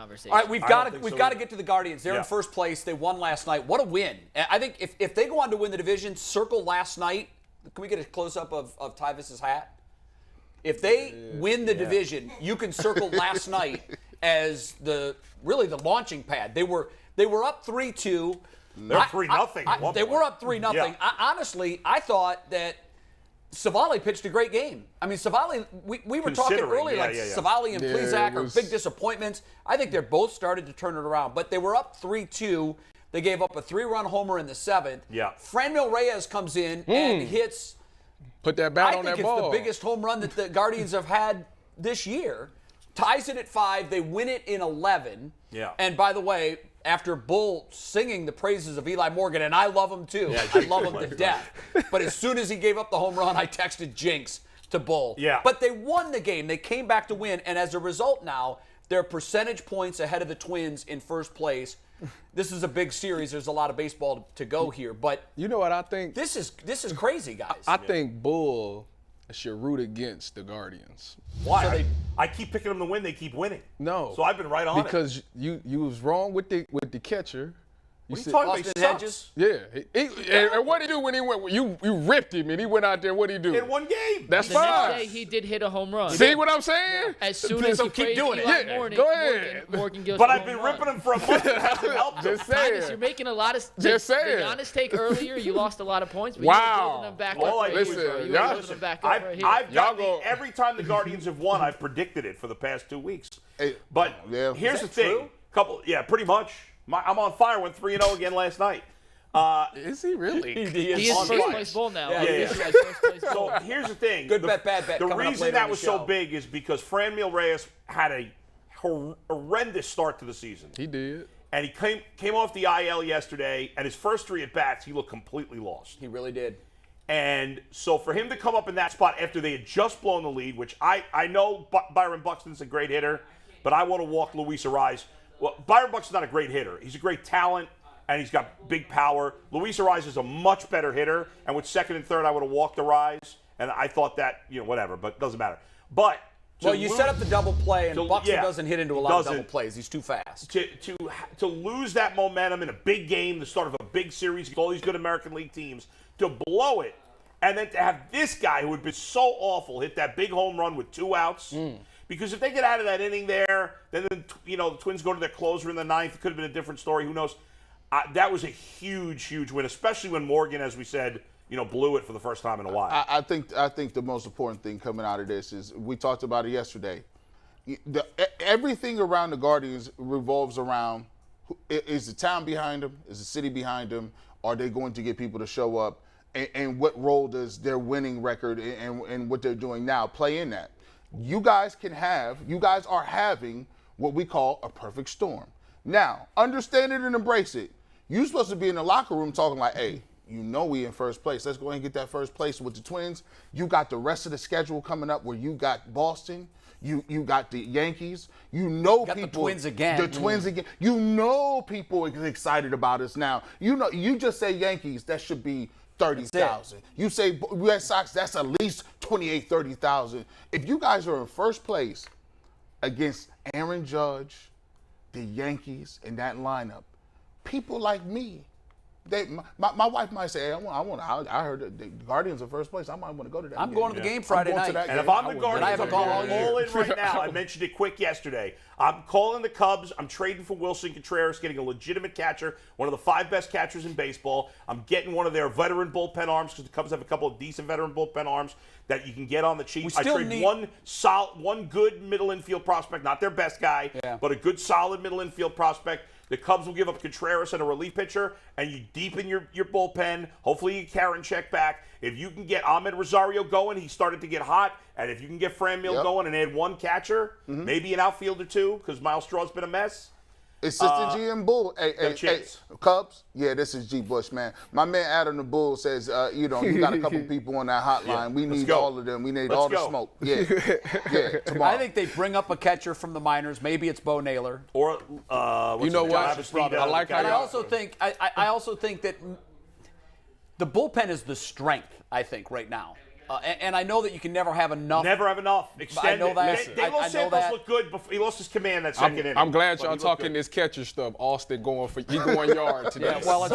conversation. All right, we've got to get to the Guardians. They're in first place. They won last night. What a win! I think if they go on to win the division, circle last night. Can we get a close up of Tyvis's hat? If they win the division, you can circle last night as the launching pad. They were up 3-2. They're 3-0. They were up 3-0. Yeah. Honestly, I thought that Civale pitched a great game. I mean, Civale, we were talking earlier, Civale and Plesac are big disappointments. I think they're both started to turn it around, but they were up 3-2. They gave up a 3-run homer in the 7th. Yeah. Franmil Reyes comes in and hits. Put that bat on that ball. I think it's the biggest home run that the Guardians have had this year. Ties it at 5. They win it in 11. Yeah. And by the way, after Bull singing the praises of Eli Morgan, and I love him too. I love him to death. But as soon as he gave up the home run, I texted Jinx to Bull. Yeah. But they won the game. They came back to win. And as a result now, they're percentage points ahead of the Twins in first place. This is a big series. There's a lot of baseball to go here. But you know what I think? This is crazy, guys. I think Bull should root against the Guardians. Why? So I keep picking them to win. They keep winning. No. So I've been right on because you was wrong with the catcher. You said Austin Hedges? Yeah. And what did he do when he went? You ripped him and he went out there. What did he do? In one game. That's the fine. next day, he did hit a home run. See what I'm saying? As soon as he keep doing Eli it. Morgan, Go ahead. Morgan gives But a I've home been run. ripping him for a month. It hasn't helped him. Just saying. Titus, you're making a lot of. Just saying. The honest take earlier, you lost a lot of points, but Wow. you were building them back All up. I Right do is- here, bro. You y'all- were building them back up right here. Every time the Guardians have won, I've predicted it for the past 2 weeks. Hey, But yeah. here's the that thing. true? Pretty much. I'm on fire. Went 3-0 again last night. Is he really? He is on first fire. place bull now. Yeah, He yeah. is like first place So bull. here's the thing. Good bet, bad bet The coming up reason later that in was the so show. big is because Franmil Reyes had a horrendous start to the season. He did. And he came off the IL yesterday, and his first 3 at-bats, he looked completely lost. He really did. And so for him to come up in that spot after they had just blown the lead, which I know Byron Buxton's a great hitter, but I want to walk Luis Arraez. Well, Byron Buxton's not a great hitter. He's a great talent, and he's got big power. Luis Arraez is a much better hitter, and with second and third, I would have walked Arraez, and I thought that, whatever, but it doesn't matter. But Well, you set up the double play, and Buxton yeah, doesn't hit into a lot of double plays. He's too fast. To lose that momentum in a big game, the start of a big series against all these good American League teams, to blow it, and then to have this guy who had been so awful hit that big home run with 2 outs. Because if they get out of that inning there, then the Twins go to their closer in the 9th. It could have been a different story. Who knows? That was a huge, huge win, especially when Morgan, as we said, blew it for the first time in a while. I think the most important thing coming out of this is we talked about it yesterday. Everything around the Guardians revolves around: is the town behind them? Is the city behind them? Are they going to get people to show up? And what role does their winning record and what they're doing now play in that? You guys are having what we call a perfect storm. Now, understand it and embrace it. You're supposed to be in the locker room talking like, hey, we in first place. Let's go ahead and get that first place with the Twins. You got the rest of the schedule coming up where you got Boston. You got the Yankees. Got people. the Twins again. The Twins again. People are excited about us now. You just say Yankees, that should be 30,000. You say Red Sox, that's at least 28, 30,000. If you guys are in first place against Aaron Judge, the Yankees, in that lineup, people like me, my wife might say, hey, I heard that the Guardians are first place. I might want to go to that. I'm going to the game Friday night. And if I'm the Guardians, I haven't I'm gone all year. all in right now. I mentioned it quick yesterday. I'm calling the Cubs. I'm trading for Wilson Contreras, getting a legitimate catcher, one of the 5 best catchers in baseball. I'm getting one of their veteran bullpen arms because the Cubs have a couple of decent veteran bullpen arms that you can get on the cheap. I trade one good middle infield prospect, not their best guy, but a good solid middle infield prospect. The Cubs will give up Contreras and a relief pitcher, and you deepen your bullpen. Hopefully you get Karinchak back. If you can get Ahmed Rosario going, he started to get hot. And if you can get Franmil going and add 1 catcher, maybe an outfielder too, because Miles Straw's been a mess. Assistant GM Bull. Hey, Cubs? Yeah, this is G. Bush, man. My man Adam the Bull says, you got a couple people on that hotline. Yeah, we need all of them. We need all the smoke. Yeah, tomorrow. I think they bring up a catcher from the minors. Maybe it's Bo Naylor. Or You know what? I like how And I also think that the bullpen is the strength, I think, right now. And I know that you can never have enough. Never have enough. I know that. De Los I know Santos that. looked good before he lost his command that second inning. I'm glad But y'all he looked talking good. this catcher stuff. Austin going yard today. Yeah, well, it's